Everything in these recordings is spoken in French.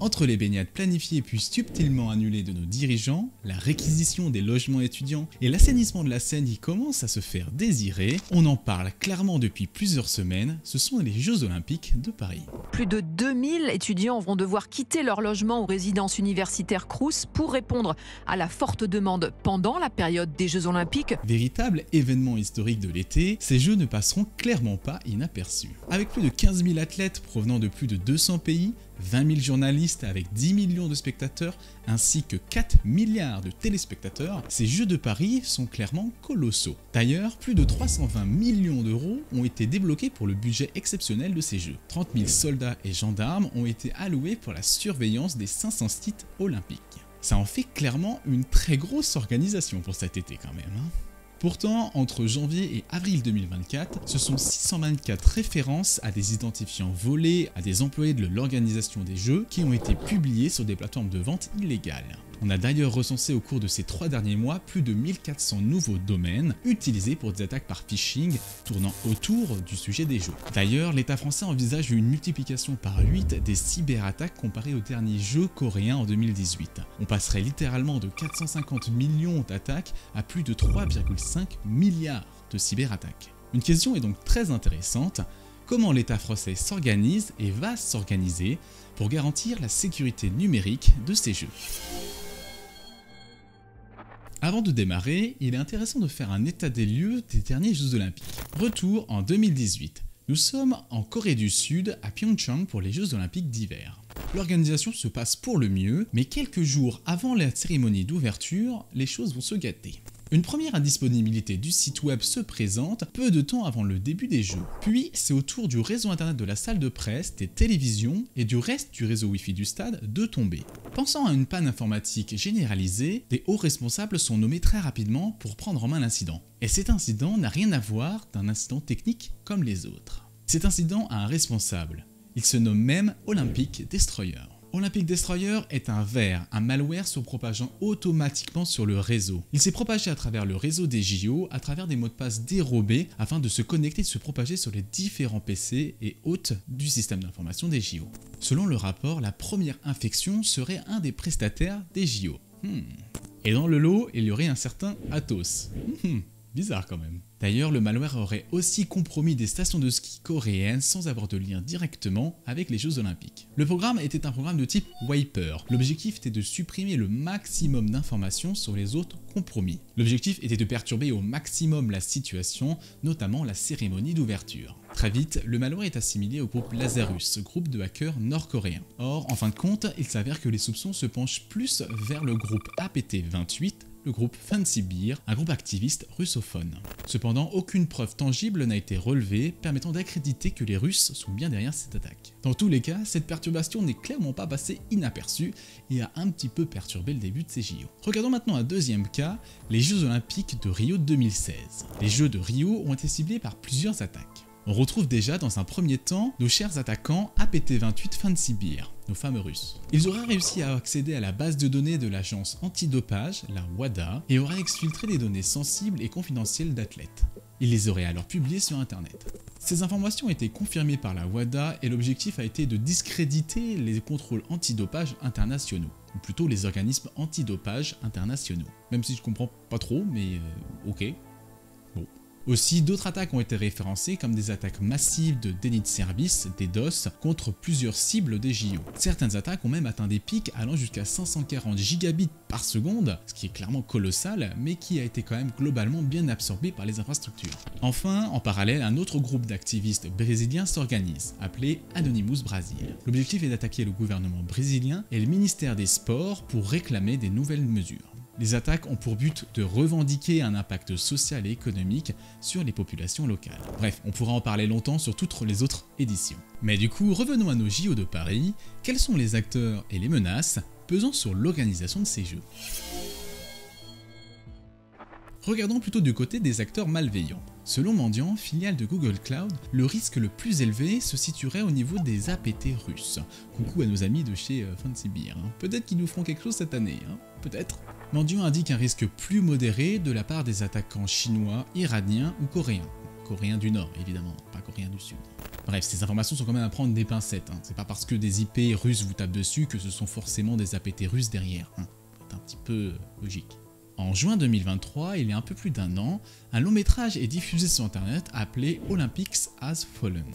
Entre les baignades planifiées puis subtilement annulées de nos dirigeants, la réquisition des logements étudiants et l'assainissement de la Seine qui commence à se faire désirer, on en parle clairement depuis plusieurs semaines, ce sont les Jeux Olympiques de Paris. Plus de 2000 étudiants vont devoir quitter leur logement ou résidence universitaire Crous pour répondre à la forte demande pendant la période des Jeux Olympiques. Véritable événement historique de l'été, ces Jeux ne passeront clairement pas inaperçus. Avec plus de 15 000 athlètes provenant de plus de 200 pays, 20 000 journalistes avec 10 millions de spectateurs, ainsi que 4 milliards de téléspectateurs, ces Jeux de Paris sont clairement colossaux. D'ailleurs, plus de 320 millions d'euros ont été débloqués pour le budget exceptionnel de ces Jeux. 30 000 soldats et gendarmes ont été alloués pour la surveillance des 500 sites olympiques. Ça en fait clairement une très grosse organisation pour cet été quand même. Pourtant, entre janvier et avril 2024, ce sont 624 références à des identifiants volés à des employés de l'organisation des Jeux qui ont été publiées sur des plateformes de vente illégales. On a d'ailleurs recensé au cours de ces 3 derniers mois plus de 1400 nouveaux domaines utilisés pour des attaques par phishing tournant autour du sujet des Jeux. D'ailleurs, l'État français envisage une multiplication par 8 des cyberattaques comparées aux derniers Jeux coréens en 2018. On passerait littéralement de 450 millions d'attaques à plus de 3,5 milliards de cyberattaques. Une question est donc très intéressante. Comment l'État français s'organise et va s'organiser pour garantir la sécurité numérique de ces Jeux ? Avant de démarrer, il est intéressant de faire un état des lieux des derniers Jeux Olympiques. Retour en 2018. Nous sommes en Corée du Sud, à Pyeongchang pour les Jeux Olympiques d'hiver. L'organisation se passe pour le mieux, mais quelques jours avant la cérémonie d'ouverture, les choses vont se gâter. Une première indisponibilité du site web se présente peu de temps avant le début des Jeux. Puis, c'est au tour du réseau internet de la salle de presse, des télévisions et du reste du réseau Wi-Fi du stade de tomber. Pensant à une panne informatique généralisée, des hauts responsables sont nommés très rapidement pour prendre en main l'incident. Et cet incident n'a rien à voir d'un incident technique comme les autres. Cet incident a un responsable. Il se nomme même Olympic Destroyer. Olympic Destroyer est un malware se propageant automatiquement sur le réseau. Il s'est propagé à travers le réseau des JO, à travers des mots de passe dérobés, afin de se connecter et de se propager sur les différents PC et hôtes du système d'information des JO. Selon le rapport, la première infection serait un des prestataires des JO. Et dans le lot, il y aurait un certain Atos. Bizarre quand même. D'ailleurs, le malware aurait aussi compromis des stations de ski coréennes sans avoir de lien directement avec les Jeux Olympiques. Le programme était un programme de type Wiper. L'objectif était de supprimer le maximum d'informations sur les autres compromis. L'objectif était de perturber au maximum la situation, notamment la cérémonie d'ouverture. Très vite, le malware est assimilé au groupe Lazarus, groupe de hackers nord-coréens. Or, en fin de compte, il s'avère que les soupçons se penchent plus vers le groupe APT28, le groupe Fancy Beer, un groupe activiste russophone. Cependant, aucune preuve tangible n'a été relevée permettant d'accréditer que les Russes sont bien derrière cette attaque. Dans tous les cas, cette perturbation n'est clairement pas passée inaperçue et a un petit peu perturbé le début de ces JO. Regardons maintenant un deuxième cas, les Jeux Olympiques de Rio 2016. Les Jeux de Rio ont été ciblés par plusieurs attaques. On retrouve déjà dans un premier temps nos chers attaquants APT28 Fancy Beer, nos fameux Russes. Ils auraient réussi à accéder à la base de données de l'agence antidopage, la WADA, et auraient exfiltré des données sensibles et confidentielles d'athlètes. Ils les auraient alors publiées sur internet. Ces informations ont été confirmées par la WADA et l'objectif a été de discréditer les contrôles antidopage internationaux, ou plutôt les organismes antidopage internationaux. Même si je comprends pas trop, mais ok. Bon. Aussi, d'autres attaques ont été référencées comme des attaques massives de déni de service, des DOS, contre plusieurs cibles des JO. Certaines attaques ont même atteint des pics allant jusqu'à 540 gigabits par seconde, ce qui est clairement colossal, mais qui a été quand même globalement bien absorbé par les infrastructures. Enfin, en parallèle, un autre groupe d'activistes brésiliens s'organise, appelé Anonymous Brasil. L'objectif est d'attaquer le gouvernement brésilien et le ministère des Sports pour réclamer des nouvelles mesures. Les attaques ont pour but de revendiquer un impact social et économique sur les populations locales. Bref, on pourra en parler longtemps sur toutes les autres éditions. Mais du coup, revenons à nos JO de Paris. Quels sont les acteurs et les menaces pesant sur l'organisation de ces Jeux ? Regardons plutôt du côté des acteurs malveillants. Selon Mandiant, filiale de Google Cloud, le risque le plus élevé se situerait au niveau des APT russes. Coucou à nos amis de chez Fancy Beer. Peut-être qu'ils nous feront quelque chose cette année, peut-être. Mandiant indique un risque plus modéré de la part des attaquants chinois, iraniens ou coréens. coréens du Nord, évidemment, pas coréens du Sud. Bref, ces informations sont quand même à prendre des pincettes. C'est pas parce que des IP russes vous tapent dessus que ce sont forcément des APT russes derrière. C'est un petit peu logique. En juin 2023, il y a un peu plus d'un an, un long métrage est diffusé sur internet appelé Olympics Has Fallen.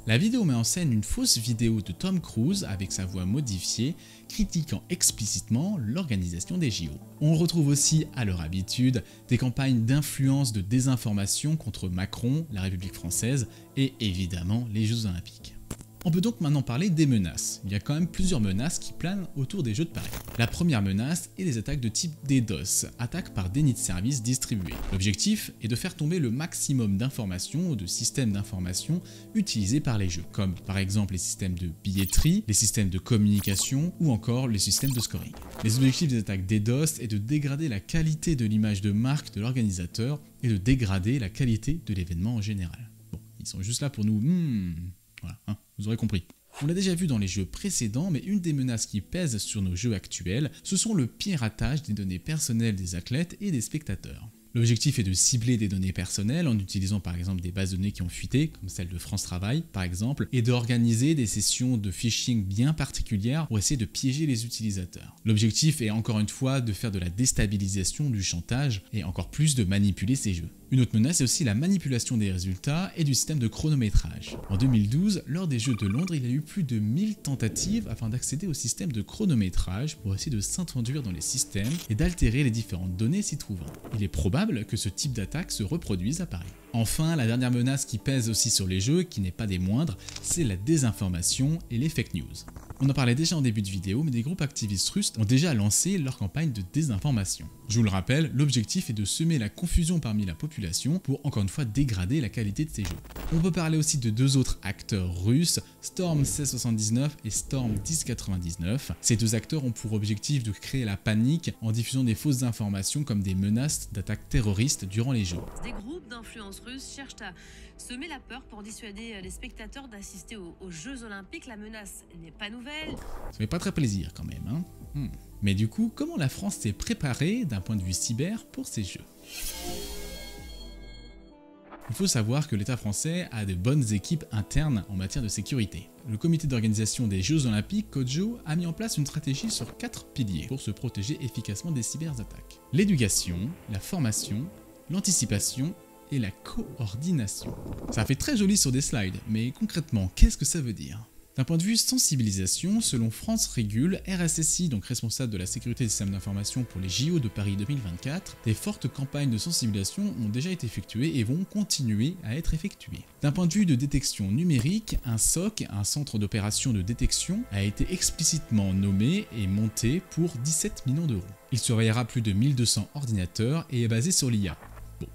La vidéo met en scène une fausse vidéo de Tom Cruise avec sa voix modifiée, critiquant explicitement l'organisation des JO. On retrouve aussi, à leur habitude, des campagnes d'influence de désinformation contre Macron, la République française et évidemment les Jeux Olympiques. On peut donc maintenant parler des menaces. Il y a quand même plusieurs menaces qui planent autour des Jeux de Paris. La première menace est les attaques de type DDoS, attaques par déni de service distribué. L'objectif est de faire tomber le maximum d'informations ou de systèmes d'information utilisés par les jeux, comme par exemple les systèmes de billetterie, les systèmes de communication ou encore les systèmes de scoring. Les objectifs des attaques DDoS est de dégrader la qualité de l'image de marque de l'organisateur et de dégrader la qualité de l'événement en général. Bon, ils sont juste là pour nous... Voilà, vous aurez compris. On l'a déjà vu dans les jeux précédents, mais une des menaces qui pèsent sur nos jeux actuels, ce sont le piratage des données personnelles des athlètes et des spectateurs. L'objectif est de cibler des données personnelles en utilisant par exemple des bases de données qui ont fuité, comme celle de France Travail par exemple, et d'organiser des sessions de phishing bien particulières pour essayer de piéger les utilisateurs. L'objectif est encore une fois de faire de la déstabilisation, du chantage et encore plus de manipuler ces jeux. Une autre menace est aussi la manipulation des résultats et du système de chronométrage. En 2012, lors des Jeux de Londres, il y a eu plus de 1000 tentatives afin d'accéder au système de chronométrage pour essayer de s'introduire dans les systèmes et d'altérer les différentes données s'y trouvant. Il est probable que ce type d'attaque se reproduise à Paris. Enfin, la dernière menace qui pèse aussi sur les jeux, qui n'est pas des moindres, c'est la désinformation et les fake news. On en parlait déjà en début de vidéo, mais des groupes activistes russes ont déjà lancé leur campagne de désinformation. Je vous le rappelle, l'objectif est de semer la confusion parmi la population pour encore une fois dégrader la qualité de ces jeux. On peut parler aussi de deux autres acteurs russes, Storm 1679 et Storm 1099. Ces deux acteurs ont pour objectif de créer la panique en diffusant des fausses informations comme des menaces d'attaques terroristes durant les jeux. Des groupes d'influence russes cherchent à semer la peur pour dissuader les spectateurs d'assister aux Jeux Olympiques. La menace n'est pas nouvelle. Ça fait pas très plaisir quand même, hein. Mais du coup, comment la France s'est préparée d'un point de vue cyber pour ces jeux ? Il faut savoir que l'État français a de bonnes équipes internes en matière de sécurité. Le comité d'organisation des Jeux Olympiques, COJO, a mis en place une stratégie sur 4 piliers pour se protéger efficacement des cyberattaques. L'éducation, la formation, l'anticipation et la coordination. Ça fait très joli sur des slides, mais concrètement, qu'est-ce que ça veut dire ? D'un point de vue sensibilisation, selon France Régule, RSSI, donc responsable de la sécurité des systèmes d'information pour les JO de Paris 2024, des fortes campagnes de sensibilisation ont déjà été effectuées et vont continuer à être effectuées. D'un point de vue de détection numérique, un SOC, un centre d'opération de détection, a été explicitement nommé et monté pour 17 millions d'euros. Il surveillera plus de 1200 ordinateurs et est basé sur l'IA. Bon,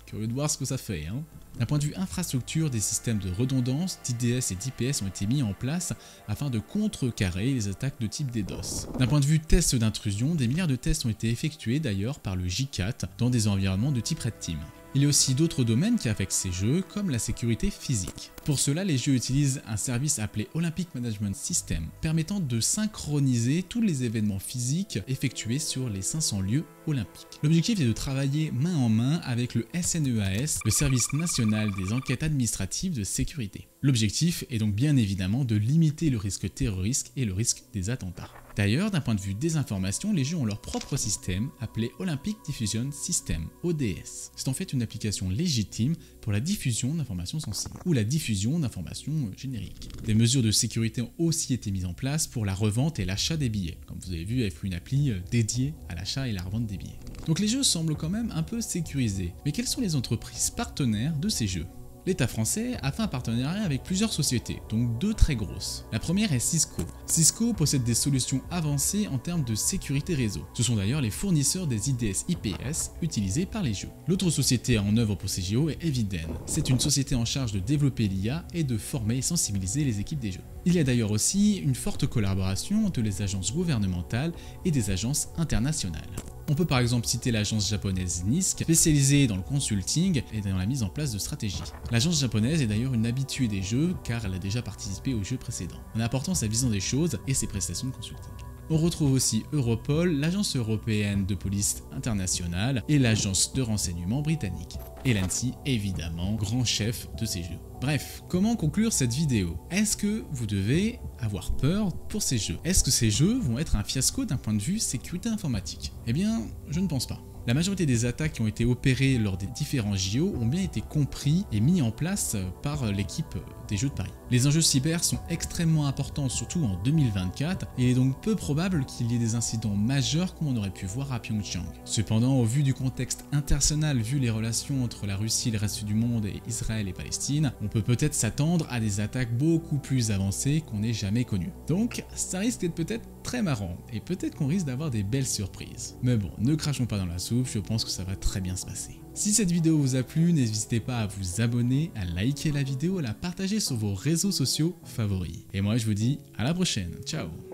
curieux de voir ce que ça fait, hein. D'un point de vue infrastructure, des systèmes de redondance, d'IDS et d'IPS ont été mis en place afin de contrecarrer les attaques de type DDoS. D'un point de vue test d'intrusion, des milliards de tests ont été effectués d'ailleurs par le J4 dans des environnements de type Red Team. Il y a aussi d'autres domaines qui affectent ces jeux, comme la sécurité physique. Pour cela, les jeux utilisent un service appelé Olympic Management System, permettant de synchroniser tous les événements physiques effectués sur les 500 lieux olympiques. L'objectif est de travailler main en main avec le SNEAS, le Service National des Enquêtes Administratives de Sécurité. L'objectif est donc bien évidemment de limiter le risque terroriste et le risque des attentats. D'ailleurs, d'un point de vue désinformation, les jeux ont leur propre système appelé Olympic Diffusion System, ODS. C'est en fait une application légitime pour la diffusion d'informations sensibles, ou la diffusion d'informations génériques. Des mesures de sécurité ont aussi été mises en place pour la revente et l'achat des billets. Comme vous avez vu, il y a une appli dédiée à l'achat et la revente des billets. Donc les jeux semblent quand même un peu sécurisés. Mais quelles sont les entreprises partenaires de ces jeux ? L'État français a fait un partenariat avec plusieurs sociétés, donc deux très grosses. La première est Cisco. Cisco possède des solutions avancées en termes de sécurité réseau. Ce sont d'ailleurs les fournisseurs des IDS IPS utilisés par les jeux. L'autre société en œuvre pour ces JO est Eviden. C'est une société en charge de développer l'IA et de former et sensibiliser les équipes des jeux. Il y a d'ailleurs aussi une forte collaboration entre les agences gouvernementales et des agences internationales. On peut par exemple citer l'agence japonaise NISC, spécialisée dans le consulting et dans la mise en place de stratégies. L'agence japonaise est d'ailleurs une habituée des jeux car elle a déjà participé aux jeux précédents, en apportant sa vision des choses et ses prestations de consulting. On retrouve aussi Europol, l'agence européenne de police internationale et l'agence de renseignement britannique. Et l'ANSI, évidemment, grand chef de ces jeux. Bref, comment conclure cette vidéo? Est-ce que vous devez avoir peur pour ces jeux? Est-ce que ces jeux vont être un fiasco d'un point de vue sécurité informatique? Eh bien, je ne pense pas. La majorité des attaques qui ont été opérées lors des différents JO ont bien été compris et mis en place par l'équipe des Jeux de Paris. Les enjeux cyber sont extrêmement importants, surtout en 2024, et il est donc peu probable qu'il y ait des incidents majeurs comme on aurait pu voir à Pyeongchang. Cependant, au vu du contexte international, vu les relations entre la Russie et le reste du monde et Israël et Palestine, on peut peut-être s'attendre à des attaques beaucoup plus avancées qu'on n'ait jamais connues. Donc, ça risque d'être peut-être très marrant, et peut-être qu'on risque d'avoir des belles surprises. Mais bon, ne crachons pas dans la soupe, je pense que ça va très bien se passer. Si cette vidéo vous a plu, n'hésitez pas à vous abonner, à liker la vidéo, à la partager sur vos réseaux sociaux favoris. Et moi je vous dis à la prochaine, ciao!